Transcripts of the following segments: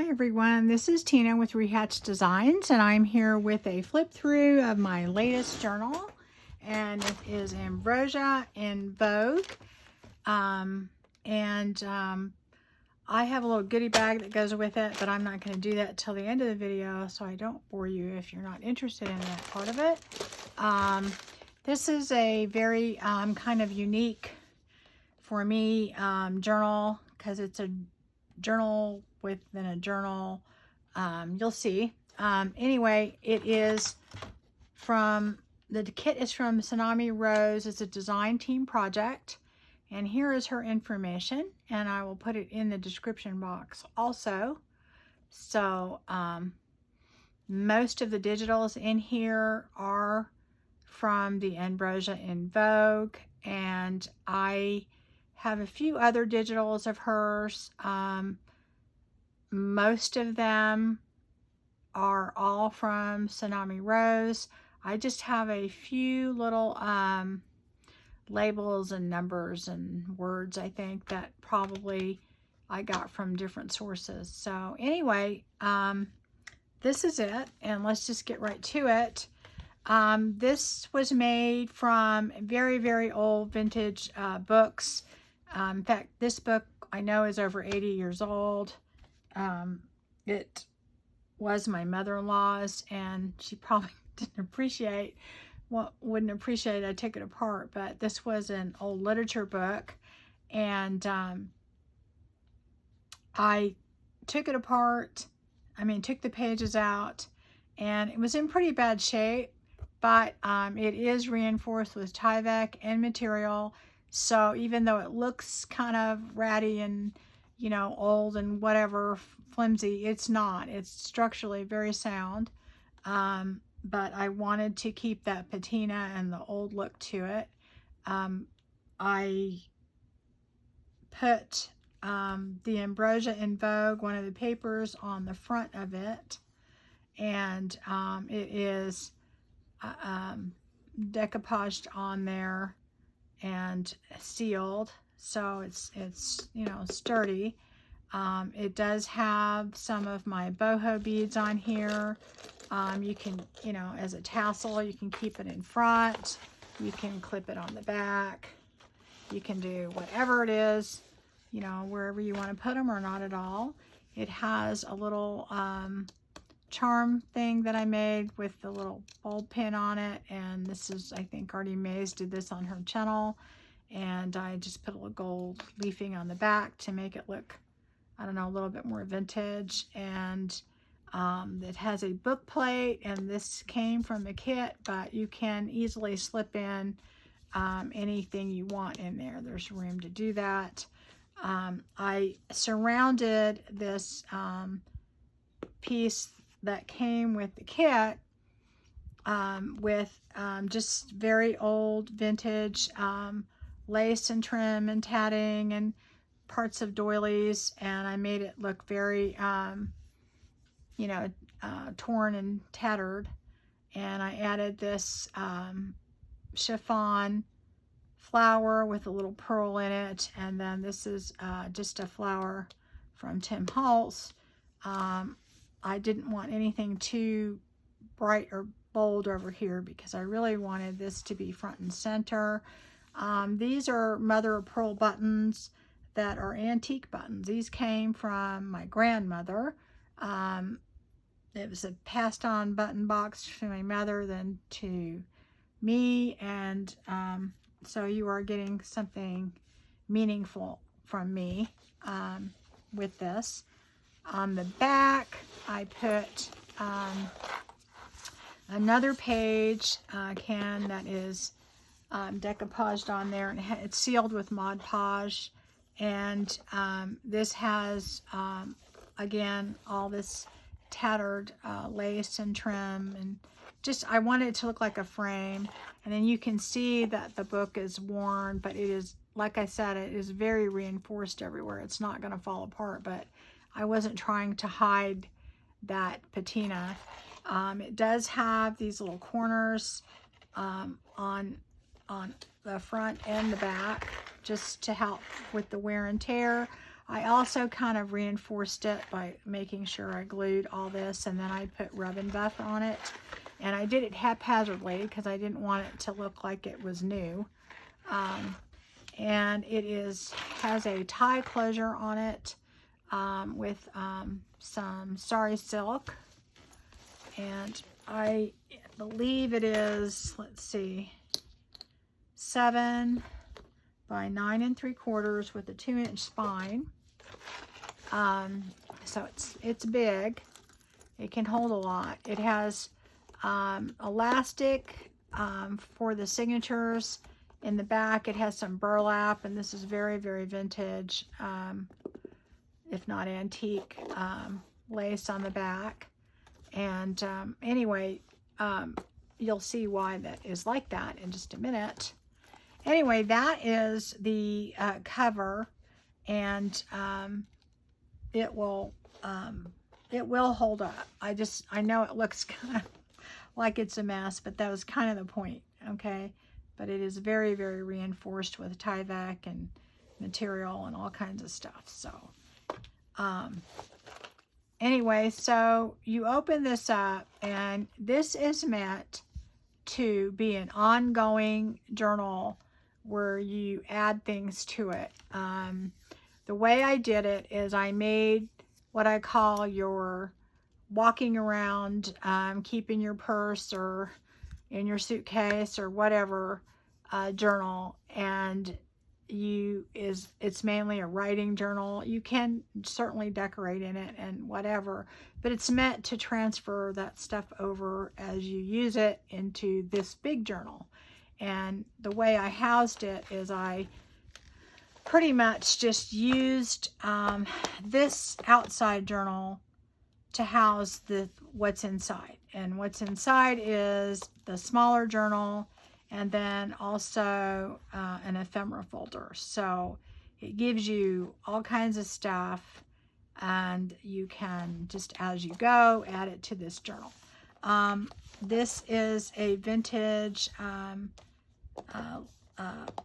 Hi everyone, this is Tina with Rehatched Designs, and I'm here with a flip through of my latest journal, and it is Ambrosia in Vogue. I have a little goodie bag that goes with it, but I'm not going to do that till the end of the video, so I don't bore you if you're not interested in that part of it. This is a very kind of unique for me journal, because it's a journal within a journal. You'll see. Anyway, it is from, the kit is from Tsunamirose. It's a design team project, and here is her information, and I will put it in the description box also. So most of the digitals in here are from the Ambrosia in Vogue, and I have a few other digitals of hers. Most of them are all from Tsunamirose. I just have a few little labels and numbers and words, I think, that probably I got from different sources. So anyway, this is it, and let's just get right to it. This was made from very, very old vintage books. In fact, this book I know is over 80 years old. It was my mother-in-law's, and she probably wouldn't appreciate I took it apart, but this was an old literature book, and I took it apart. Took the pages out, and it was in pretty bad shape, but it is reinforced with Tyvek and material. So even though it looks kind of ratty and, you know, old and whatever, flimsy, it's not. It's structurally very sound. But I wanted to keep that patina and the old look to it. I put the Ambrosia in Vogue, one of the papers, on the front of it, and it is decoupaged on there and sealed, so it's you know, sturdy. It does have some of my boho beads on here. You can, you know, as a tassel, you can keep it in front, you can clip it on the back, you can do whatever it is, you know, wherever you want to put them, or not at all. It has a little charm thing that I made with the little bulb pin on it, and this is, I think, Artie Mays did this on her channel, and I just put a little gold leafing on the back to make it look, I don't know, a little bit more vintage. And it has a book plate, and this came from the kit, but you can easily slip in anything you want in there. There's room to do that. I surrounded this piece that came with the kit with just very old vintage lace and trim and tatting and parts of doilies, and I made it look very you know, torn and tattered. And I added this chiffon flower with a little pearl in it, and then this is just a flower from Tim Holtz. I didn't want anything too bright or bold over here because I really wanted this to be front and center. These are mother of pearl buttons that are antique buttons. These came from my grandmother. It was a passed on button box to my mother, then to me, and so you are getting something meaningful from me with this. On the back, I put another page can that is decoupaged on there, and it's sealed with Mod Podge. And this has, again, all this tattered lace and trim, and just, I want it to look like a frame. And then you can see that the book is worn, but it is, like I said, it is very reinforced everywhere. It's not going to fall apart, but I wasn't trying to hide that patina. It does have these little corners on the front and the back, just to help with the wear and tear. I also kind of reinforced it by making sure I glued all this, and then I put rub and buff on it. And I did it haphazardly because I didn't want it to look like it was new. And it has a tie closure on it with some Starry Silk. And I believe it is, let's see, 7 by 9 3/4 with a 2-inch spine. So it's big. It can hold a lot. It has elastic for the signatures in the back. It has some burlap, and this is very, very vintage, if not antique, lace on the back. And anyway, you'll see why that is like that in just a minute. Anyway, that is the cover, and it will hold up. I know it looks kind of like it's a mess, but that was kind of the point, okay? But it is very, very reinforced with Tyvek and material and all kinds of stuff. So anyway, so you open this up, and this is meant to be an ongoing journal where you add things to it. The way I did it is I made what I call your walking around, keeping your purse or in your suitcase or whatever journal, and it's mainly a writing journal. You can certainly decorate in it and whatever, but it's meant to transfer that stuff over as you use it into this big journal. And the way I housed it is I pretty much just used this outside journal to house what's inside. And what's inside is the smaller journal, and then also an ephemera folder. So it gives you all kinds of stuff, and you can just, as you go, add it to this journal. This is a vintage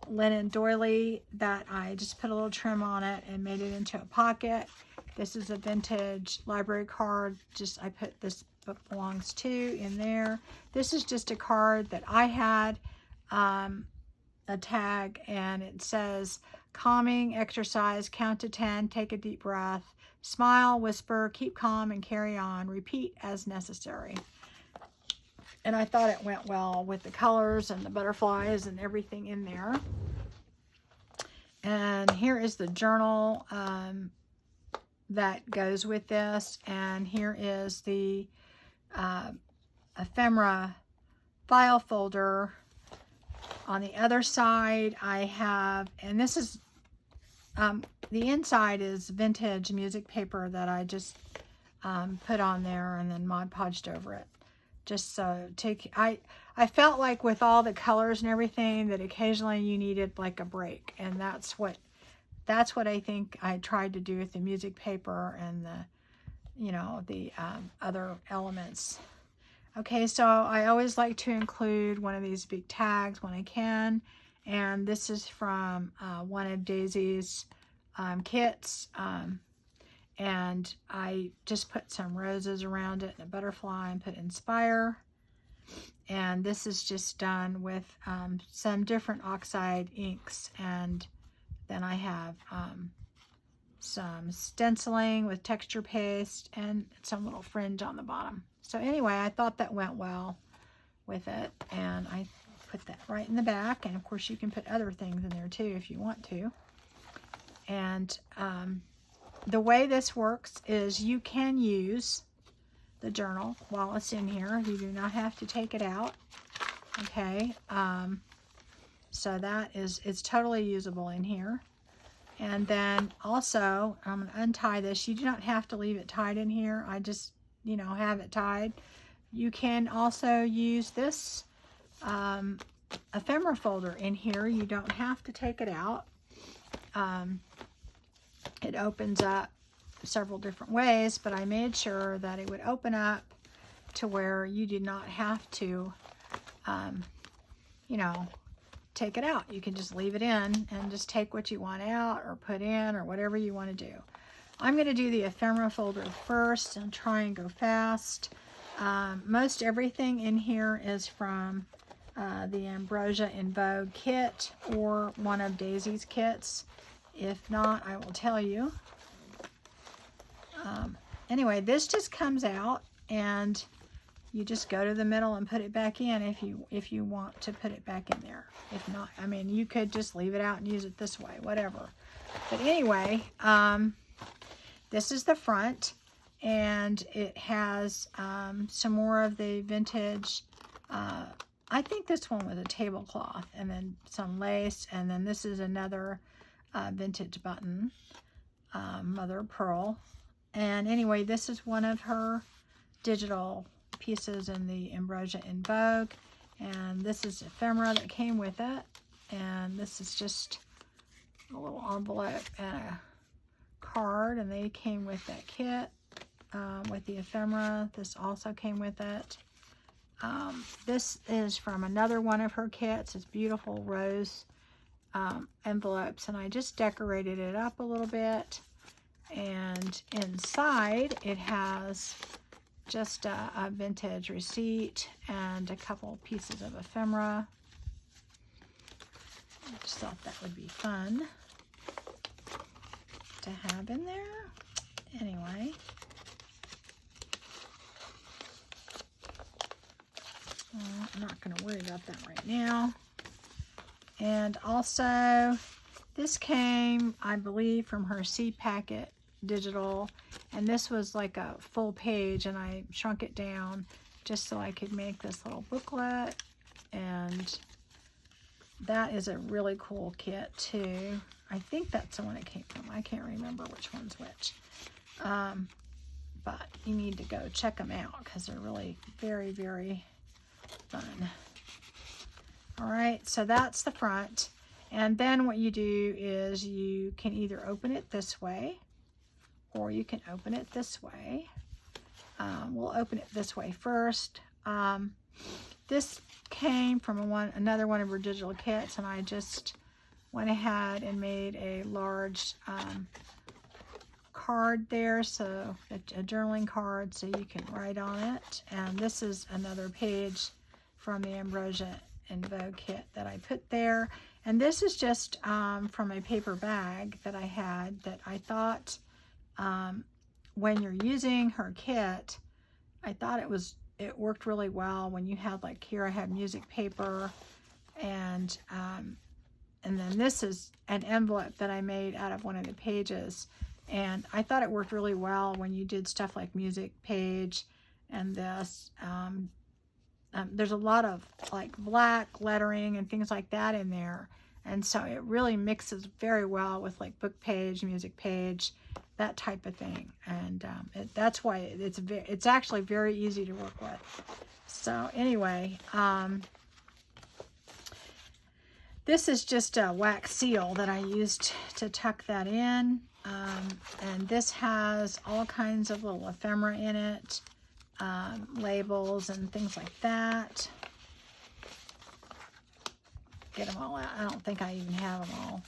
linen doily that I just put a little trim on it and made it into a pocket. This is a vintage library card. I put this book belongs to in there. This is just a card that I had, a tag, and it says calming exercise, count to 10, take a deep breath, smile, whisper, keep calm and carry on, repeat as necessary. And I thought it went well with the colors and the butterflies and everything in there. And here is the journal that goes with this. And here is the ephemera file folder. On the other side, I have, and this is, the inside is vintage music paper that I just put on there and then Mod Podged over it. Just so I felt like with all the colors and everything that occasionally you needed like a break, and that's what I think I tried to do with the music paper and the other elements. Okay, so I always like to include one of these big tags when I can, and this is from one of Daisy's kits. And I just put some roses around it and a butterfly and put inspire. And this is just done with some different oxide inks. And then I have some stenciling with texture paste and some little fringe on the bottom. So anyway, I thought that went well with it. And I put that right in the back. And of course you can put other things in there too if you want to. And the way this works is you can use the journal while it's in here. You do not have to take it out. Okay. So it's totally usable in here. And then also, I'm going to untie this. You do not have to leave it tied in here. I just, have it tied. You can also use this ephemera folder in here. You don't have to take it out. It opens up several different ways, but I made sure that it would open up to where you did not have to, take it out. You can just leave it in and just take what you want out or put in or whatever you want to do. I'm going to do the ephemera folder first and try and go fast. Most everything in here is from the Ambrosia in Vogue kit or one of Daisy's kits. If not, I will tell you. Anyway, this just comes out and you just go to the middle and put it back in if you want to put it back in there. If not, I mean, you could just leave it out and use it this way, whatever. But anyway, this is the front, and it has some more of the vintage, I think this one was a tablecloth, and then some lace, and then this is another vintage button, mother of pearl. And anyway, this is one of her digital pieces in the Ambrosia in Vogue, and this is ephemera that came with it, and this is just a little envelope and a card, and they came with that kit with the ephemera. This also came with it. This is from another one of her kits. It's beautiful rose envelopes, and I just decorated it up a little bit. And inside it has just a vintage receipt and a couple pieces of ephemera. I just thought that would be fun to have in there. Anyway, I'm not going to worry about that right now. And also, this came, I believe, from her seed packet digital, and this was like a full page, and I shrunk it down just so I could make this little booklet. And that is a really cool kit too. I think that's the one it came from. I can't remember which one's which. But you need to go check them out because they're really very, very fun. All right, so that's the front. And then what you do is you can either open it this way or you can open it this way. We'll open it this way first. This came from another one of her digital kits, and I just went ahead and made a large card there, so a journaling card, so you can write on it. And this is another page from the Ambrosia in Vogue kit that I put there. And this is just from a paper bag that I had that I thought when you're using her kit, I thought it worked really well when you had, like, here I have music paper, and then this is an envelope that I made out of one of the pages, and I thought it worked really well when you did stuff like music page and this. There's a lot of like black lettering and things like that in there, and so it really mixes very well with like book page, music page, that type of thing. And that's why it's actually very easy to work with. So anyway, this is just a wax seal that I used to tuck that in, and this has all kinds of little ephemera in it, labels and things like that. Get them all out. I don't think I even have them all.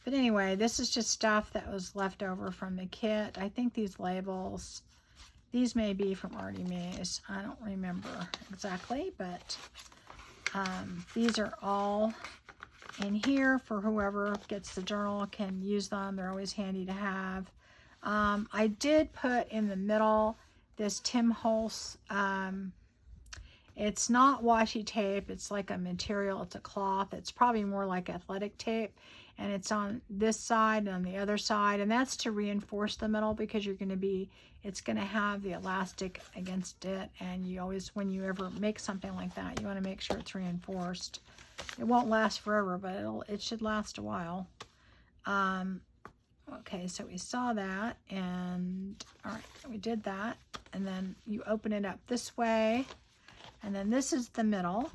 But anyway, this is just stuff that was left over from the kit. I think these labels, these may be from Artie Mae's. I don't remember exactly, but these are all in here for whoever gets the journal can use them. They're always handy to have. I did put in the middle this Tim Holtz, it's not washi tape, it's like a material, it's a cloth, it's probably more like athletic tape, and it's on this side and on the other side, and that's to reinforce the middle because it's going to have the elastic against it, and you always, when you ever make something like that, you want to make sure it's reinforced. It won't last forever, but it should last a while. Okay, so we saw that, and all right, we did that, and then you open it up this way, and then this is the middle.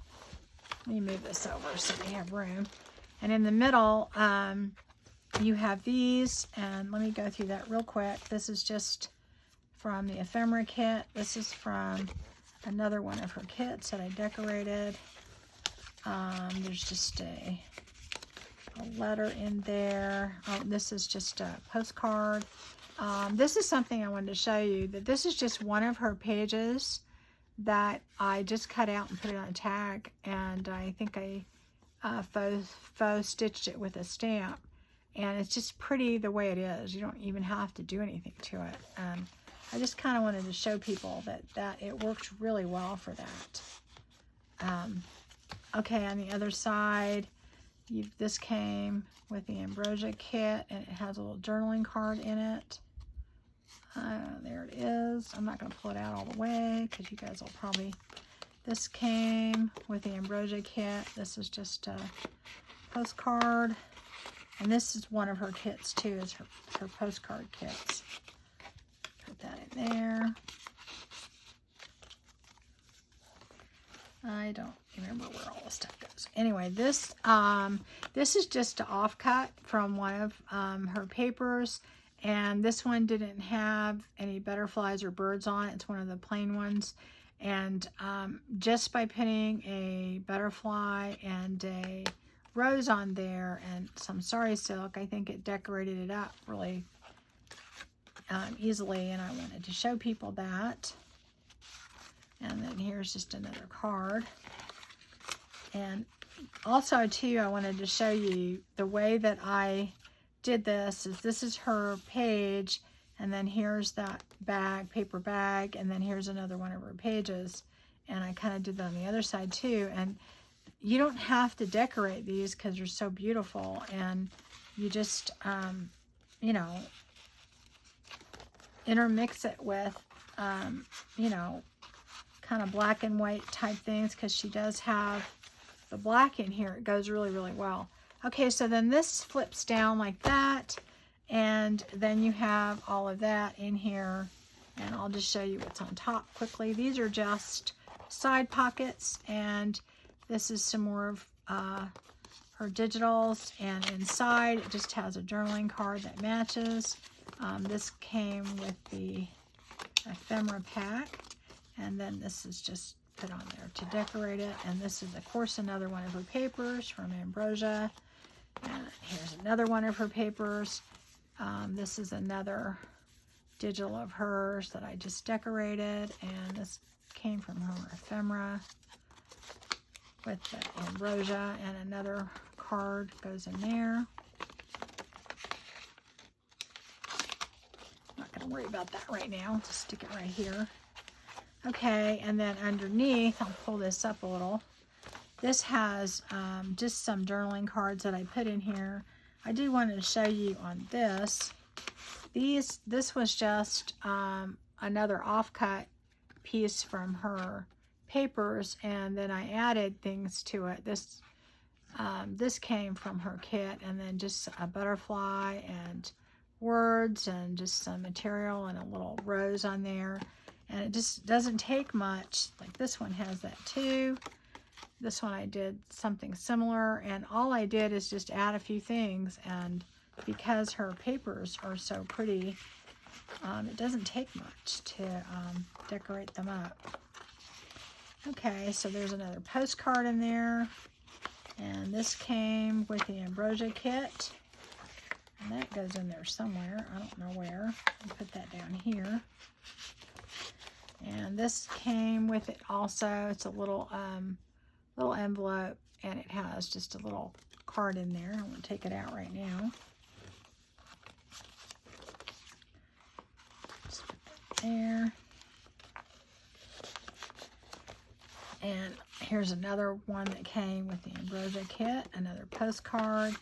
Let me move this over so we have room. And in the middle, you have these, and let me go through that real quick. This is just from the ephemera kit. This is from another one of her kits that I decorated. There's just a letter in there. Oh, this is just a postcard. This is something I wanted to show you, that this is just one of her pages that I just cut out and put it on a tag, and I think I faux stitched it with a stamp, and it's just pretty the way it is. You don't even have to do anything to it. I just kind of wanted to show people that it works really well for that. Okay, on the other side, this came with the ambrosia kit, and it has a little journaling card in it. There it is. I'm not going to pull it out all the way because you guys will probably... This came with the ambrosia kit. This is just a postcard. And this is one of her kits too, is her postcard kits. Put that in there. I don't remember where all the stuff goes. Anyway, this is just an offcut from one of her papers, and this one didn't have any butterflies or birds on it. It's one of the plain ones, and just by putting a butterfly and a rose on there and some sari silk, I think it decorated it up really easily, and I wanted to show people that. And then here's just another card. And also too, I wanted to show you the way that I did this. This is her page, and then here's that bag, paper bag, and then here's another one of her pages. And I kind of did that on the other side too. And you don't have to decorate these because they're so beautiful, and you just, you know, intermix it with, you know, kind of black and white type things, because she does have the black in here. It goes really, really well. Okay, so then this flips down like that, and then you have all of that in here, and I'll just show you what's on top quickly. These are just side pockets, and this is some more of her digitals, and inside it just has a journaling card that matches. This came with the ephemera pack. And then this is just put on there to decorate it. And this is, of course, another one of her papers from Ambrosia. And here's another one of her papers. This is another digital of hers that I just decorated. And this came from her ephemera with the Ambrosia. And another card goes in there. I'm not going to worry about that right now. Just stick it right here. Okay, and then underneath, I'll pull this up a little. This has just some journaling cards that I put in here. I do want to show you on this. This was just another offcut piece from her papers, and then I added things to it. This came from her kit, and then just a butterfly and words and just some material and a little rose on there. And it just doesn't take much. Like this one has that too. This one I did something similar, and all I did is just add a few things, and because her papers are so pretty, it doesn't take much to decorate them up. Okay, so there's another postcard in there, and this came with the Ambrosia kit, and that goes in there somewhere. I don't know where. I'll put that down here. And this came with it also. It's a little envelope, and it has just a little card in there. I'm going to take it out right now. Just put that there. And here's another one that came with the Ambrosia kit, another postcard.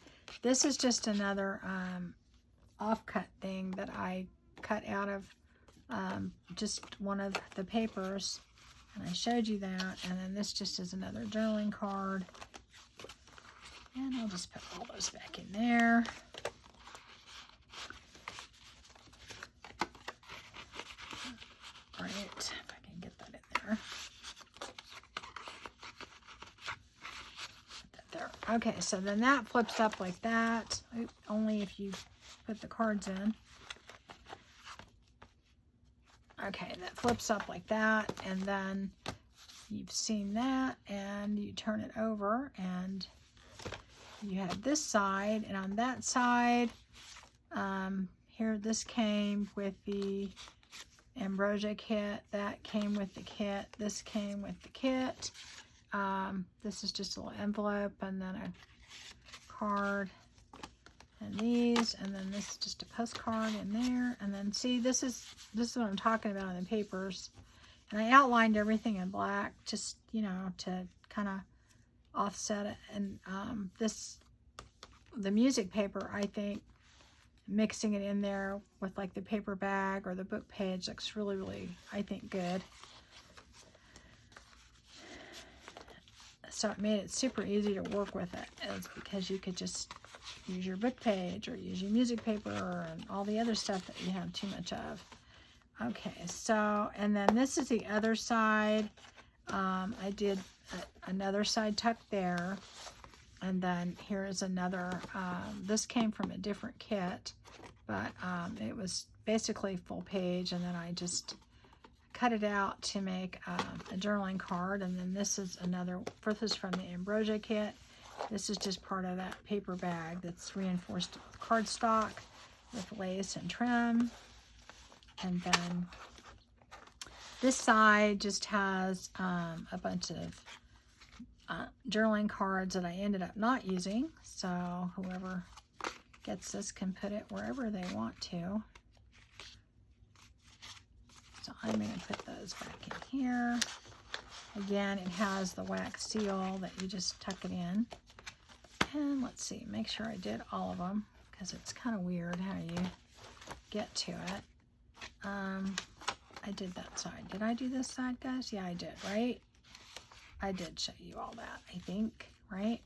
This is just another offcut thing that I cut out of just one of the papers, and I showed you that. And then this just is another journaling card, and I'll just put all those back in there. Right, if I can get that in there. Put that there. Okay, so then that flips up like that. Only if you put the cards in. Okay, that flips up like that, and then you've seen that, and you turn it over and you have this side, and on that side, here, this came with the Ambrosia kit, that came with the kit, this came with the kit. This is just a little envelope, and then a card, and these, and then this is just a postcard in there. And then see, this is what I'm talking about in the papers. And I outlined everything in black, just, you know, to kind of offset it. And the music paper, I think, mixing it in there with like the paper bag or the book page looks really, really, I think, good. So it made it super easy to work with it. It's because you could just use your book page or use your music paper and all the other stuff that you have too much of. Okay, so, and then this is the other side. I did another side tuck there. And then here is another, this came from a different kit, but it was basically full page, and then I just cut it out to make a journaling card. And then this is another, this is from the Ambrosia kit. This is just part of that paper bag that's reinforced with cardstock with lace and trim. And then this side just has a bunch of journaling cards that I ended up not using, so whoever gets this can put it wherever they want to. So I'm going to put those back in here. Again, it has the wax seal that you just tuck it in. And let's see, make sure I did all of them, because it's kind of weird how you get to it. I did that side. Did I do this side, guys? Yeah, I did, right? I did show you all that, I think, right?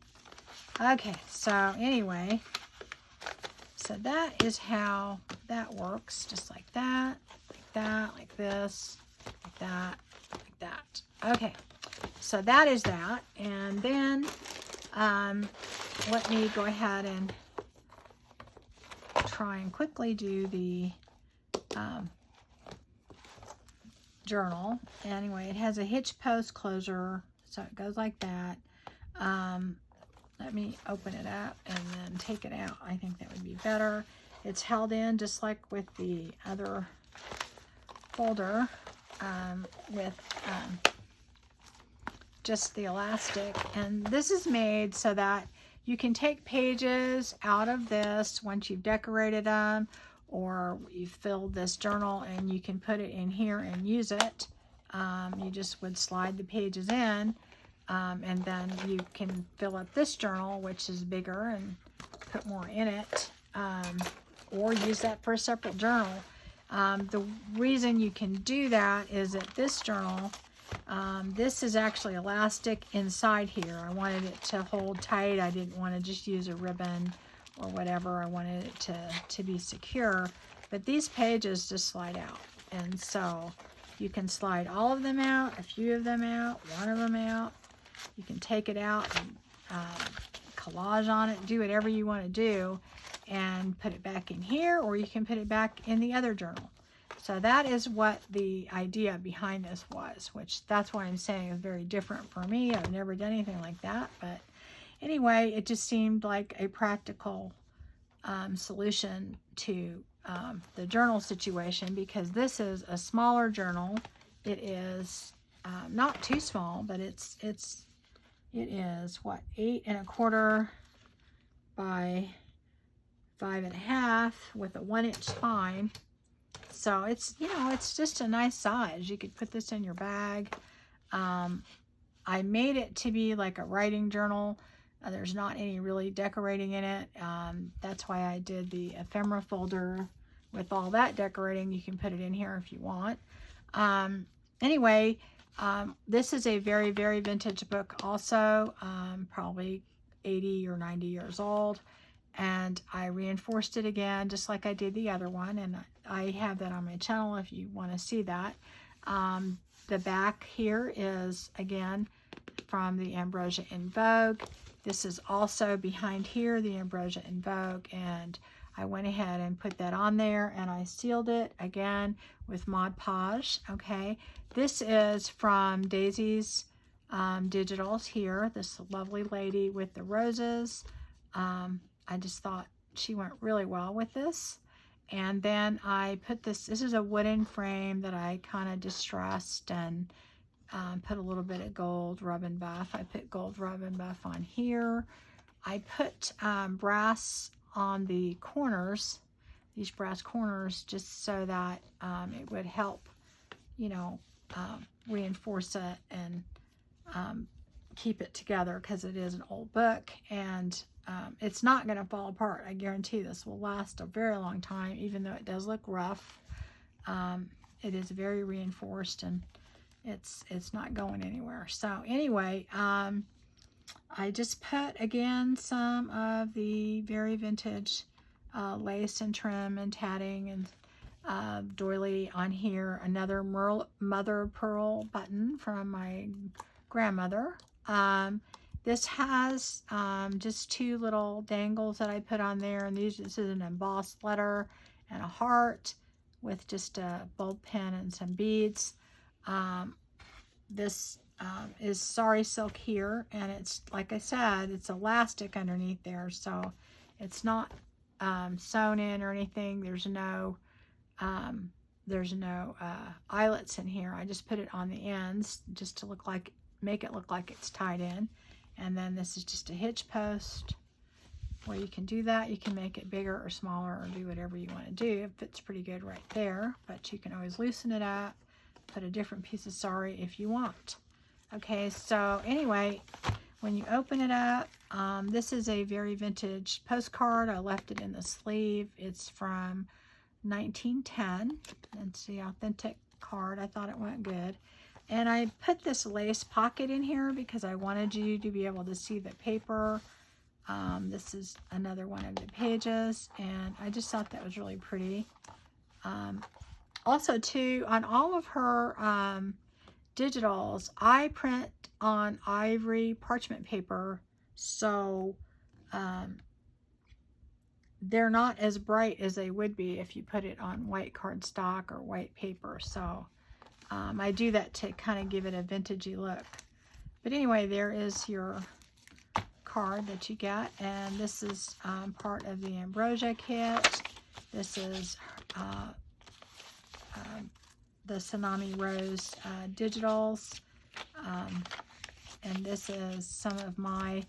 Okay, so anyway, so that is how that works, just like that, like this, like that, like that. Okay, so that is that. And then let me go ahead and try and quickly do the journal. Anyway, it has a hitch post closure, so it goes like that. Let me open it up and then take it out. I think that would be better. It's held in just like with the other folder, with just the elastic. And this is made so that you can take pages out of this once you've decorated them, or you've filled this journal, and you can put it in here and use it. You just would slide the pages in, and then you can fill up this journal, which is bigger, and put more in it, or use that for a separate journal. The reason you can do that is that this journal, this is actually elastic inside here. I wanted it to hold tight. I didn't want to just use a ribbon or whatever. I wanted it to be secure. But these pages just slide out. And so you can slide all of them out, a few of them out, one of them out. You can take it out and collage on it, do whatever you want to do, and put it back in here, or you can put it back in the other journal. So that is what the idea behind this was, which that's why I'm saying is very different for me. I've never done anything like that, but anyway, it just seemed like a practical solution to the journal situation, because this is a smaller journal. It is not too small, but it is what, 8 1/4 by 5 1/2 with a 1-inch spine. So it's, you know, it's just a nice size. You could put this in your bag. I made it to be like a writing journal. There's not any really decorating in it. That's why I did the ephemera folder with all that decorating. You can put it in here if you want. Anyway, this is a very, very vintage book also, probably 80 or 90 years old. And I reinforced it again, just like I did the other one. And I have that on my channel if you want to see that. The back here is, again, from the Ambrosia in Vogue. This is also behind here, the Ambrosia in Vogue. And I went ahead and put that on there, and I sealed it again with Mod Podge. Okay, this is from Daisy's digitals here. This lovely lady with the roses. I just thought she went really well with this. And then I put this is a wooden frame that I kind of distressed and put a little bit of gold rub and buff. I put gold rub and buff on here. I put brass on the corners, these brass corners, just so that it would help, you know, reinforce it and keep it together, because it is an old book, and it's not going to fall apart. I guarantee this will last a very long time, even though it does look rough. It is very reinforced, and it's not going anywhere. So anyway, I just put again some of the very vintage lace and trim and tatting and doily on here. Another mother pearl button from my grandmother. This has just two little dangles that I put on there, and this is an embossed letter and a heart with just a bulb pin and some beads. This is sari silk here, and it's, like I said, it's elastic underneath there, so it's not sewn in or anything. There's no eyelets in here. I just put it on the ends just to make it look like it's tied in. And then this is just a hitch post where you can do that. You can make it bigger or smaller or do whatever you want to do. It fits pretty good right there, but you can always loosen it up, put a different piece of sari if you want. Okay, so anyway, when you open it up, this is a very vintage postcard. I left it in the sleeve. It's from 1910. It's the authentic card. I thought it went good. And I put this lace pocket in here because I wanted you to be able to see the paper. This is another one of the pages, and I just thought that was really pretty. Also, too, on all of her digitals, I print on ivory parchment paper, so they're not as bright as they would be if you put it on white cardstock or white paper. So I do that to kind of give it a vintagey look. But anyway, there is your card that you get, and this is part of the Ambrosia kit. This is the Tsunamirose digitals, and this is some of my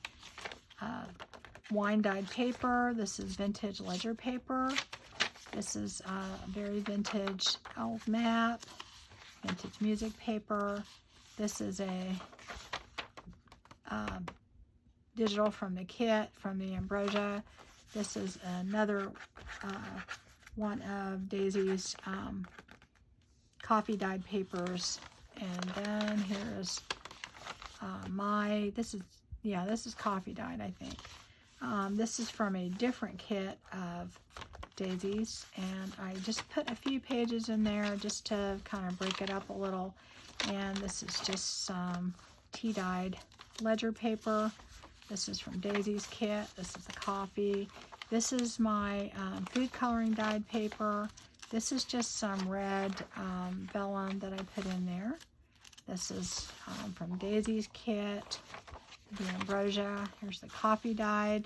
wine dyed paper. This is vintage ledger paper. This is very vintage old map, vintage music paper. This is a digital from the kit from the Ambrosia. This is another one of Daisy's coffee dyed papers. And then here's this is coffee dyed, I think. This is from a different kit of Daisy's, and I just put a few pages in there just to kind of break it up a little. And this is just some tea dyed ledger paper. This is from Daisy's kit. This is the coffee. This is my food coloring dyed paper. This is just some red vellum that I put in there. This is from Daisy's kit, the Ambrosia. Here's the coffee dyed.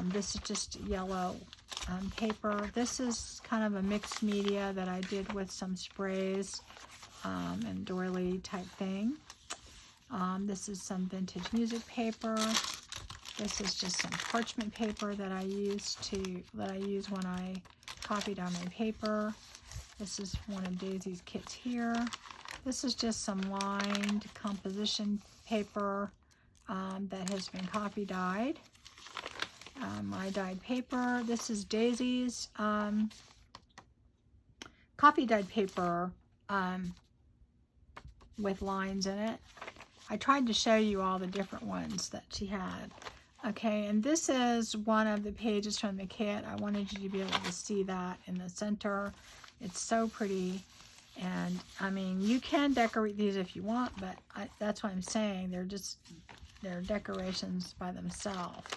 This is just yellow paper. This is kind of a mixed media that I did with some sprays and doily type thing. This is some vintage music paper. This is just some parchment paper that I use when I coffee dye my paper. This is one of Daisy's kits here. This is just some lined composition paper that has been coffee dyed. My dyed paper. This is Daisy's coffee dyed paper with lines in it. I tried to show you all the different ones that she had. Okay, and this is one of the pages from the kit. I wanted you to be able to see that in the center. It's so pretty. And I mean, you can decorate these if you want, but that's what I'm saying. They're decorations by themselves.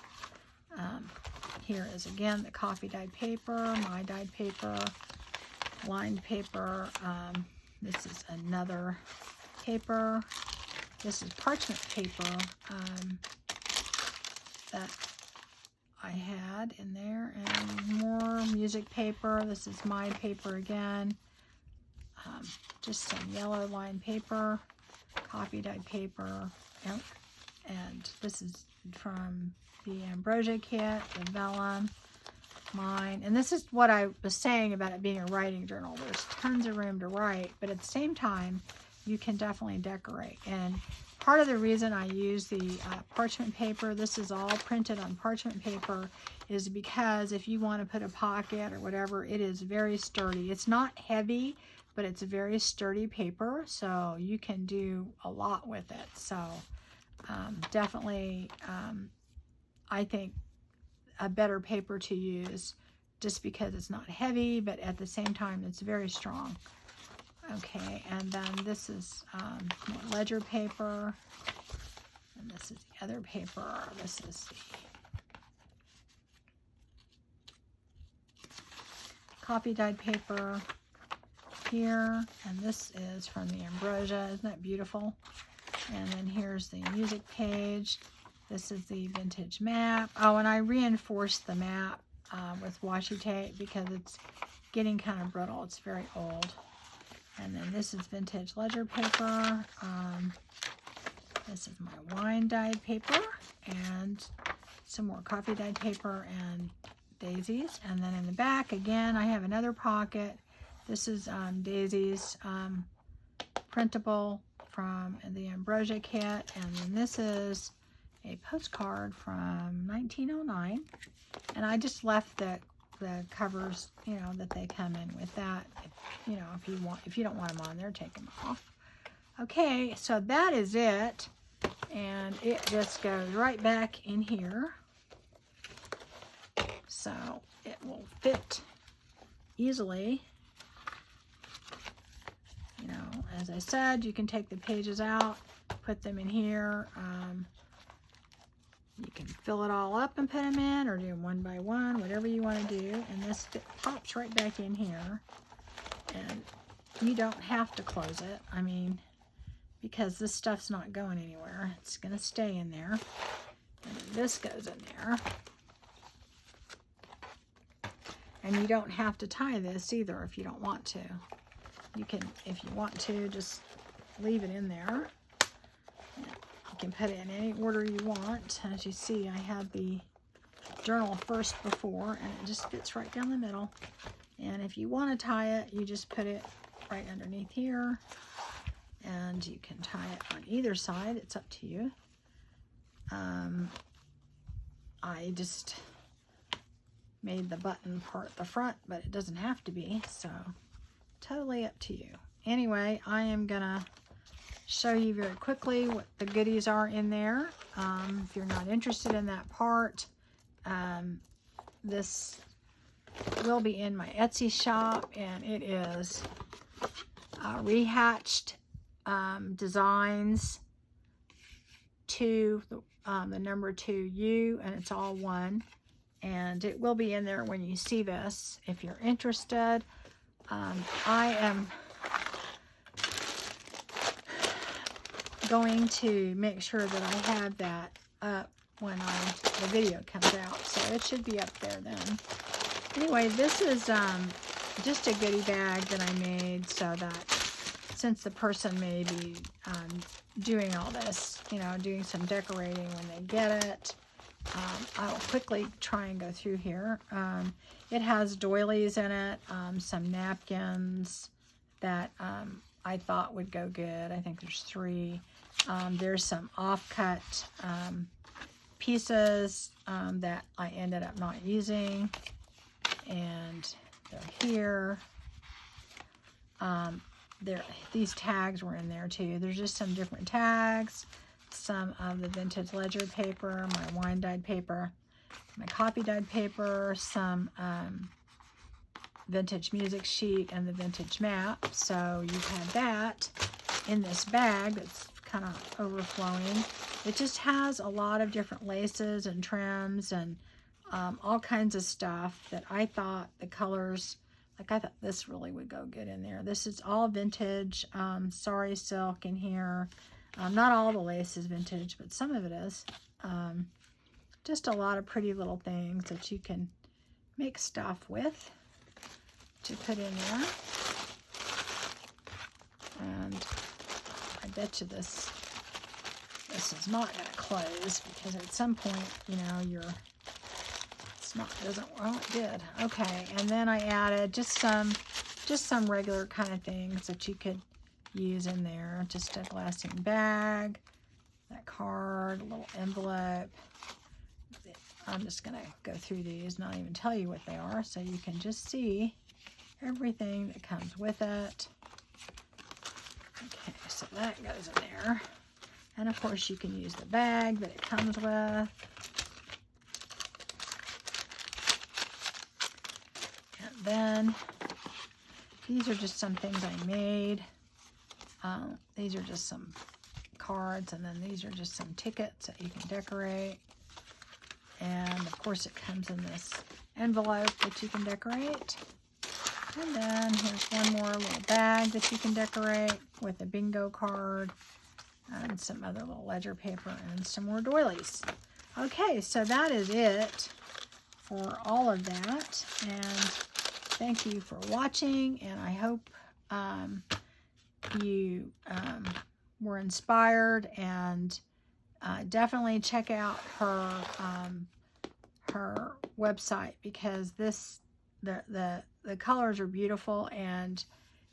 Here is again the coffee dyed paper, my dyed paper, lined paper. This is another paper. This is parchment paper that I had in there, and more music paper. This is my paper again. Just some yellow line paper, copy dyed paper, and this is from the Ambrosia kit, the vellum, mine. And this is what I was saying about it being a writing journal. There's tons of room to write, but at the same time, you can definitely decorate. And part of the reason I use the parchment paper, this is all printed on parchment paper, is because if you want to put a pocket or whatever, it is very sturdy. It's not heavy, but it's a very sturdy paper, so you can do a lot with it. So definitely, I think a better paper to use, just because it's not heavy, but at the same time, it's very strong. Okay, and then this is more ledger paper, and this is the other paper. This is the copy dyed paper here, and this is from the Ambrosia. Isn't that beautiful? And then here's the music page. This is the vintage map. Oh, and I reinforced the map with washi tape because it's getting kind of brittle. It's very old. And then this is vintage ledger paper. This is my wine dyed paper, and some more coffee dyed paper and daisies. And then in the back, again, I have another pocket. This is daisies, printable from the Ambrosia kit. And then this is a postcard from 1909. And I just left the covers, you know, that they come in with that. You know, if you don't want them on there, take them off. Okay, so that is it, and it just goes right back in here, so it will fit easily. You know, as I said, you can take the pages out, put them in here. You can fill it all up and put them in, or do them one by one, whatever you want to do. And this pops right back in here. And you don't have to close it. I mean, because this stuff's not going anywhere. It's going to stay in there. And then this goes in there. And you don't have to tie this either if you don't want to. You can, if you want to, just leave it in there. You can put it in any order you want. As you see, I had the journal first before, and it just fits right down the middle. And if you want to tie it, you just put it right underneath here, and you can tie it on either side. It's up to you. I just made the button part the front, but it doesn't have to be, so totally up to you. Anyway, I am gonna show you very quickly what the goodies are in there. If you're not interested in that part, this will be in my Etsy shop, and it is rehatched designs to the number 2U, and it's all one, and it will be in there when you see this if you're interested. I am going to make sure that I have that up when the video comes out, so it should be up there then. Anyway, this is just a goodie bag that I made so that since the person may be doing all this, you know, doing some decorating when they get it, I'll quickly try and go through here. It has doilies in it, some napkins that I thought would go good. I think there's 3. There's some offcut pieces that I ended up not using, and they're here. These tags were in there too. There's just some different tags, some of the vintage ledger paper, my wine dyed paper, my copy dyed paper, some vintage music sheet, and the vintage map. So you have that in this bag that's kind of overflowing. It just has a lot of different laces and trims and all kinds of stuff that I thought the colors, like I thought this really would go good in there. This is all vintage sari silk in here. Not all the lace is vintage, but some of it is. Just a lot of pretty little things that you can make stuff with to put in there. And I bet you this is not going to close, because at some point, you know, well, it did. Okay, and then I added just some regular kind of things that you could use in there. Just a glassine bag, that card, a little envelope. I'm just going to go through these, not even tell you what they are, so you can just see everything that comes with it. Okay, so that goes in there. And of course you can use the bag that it comes with. And then these are just some things I made. These are just some cards, and then these are just some tickets that you can decorate. And of course it comes in this envelope that you can decorate. And then here's one more little bag that you can decorate with a bingo card and some other little ledger paper and some more doilies. Okay, so that is it for all of that. And thank you for watching, and I hope you were inspired, and definitely check out her website, because the colors are beautiful, and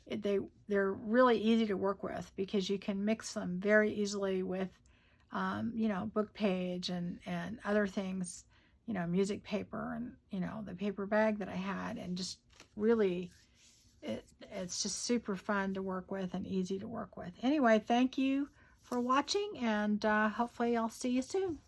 they're really easy to work with, because you can mix them very easily with you know, book page and other things, you know, music paper, and you know, the paper bag that I had, and just really it's just super fun to work with and easy to work with. Anyway, thank you for watching, and hopefully I'll see you soon.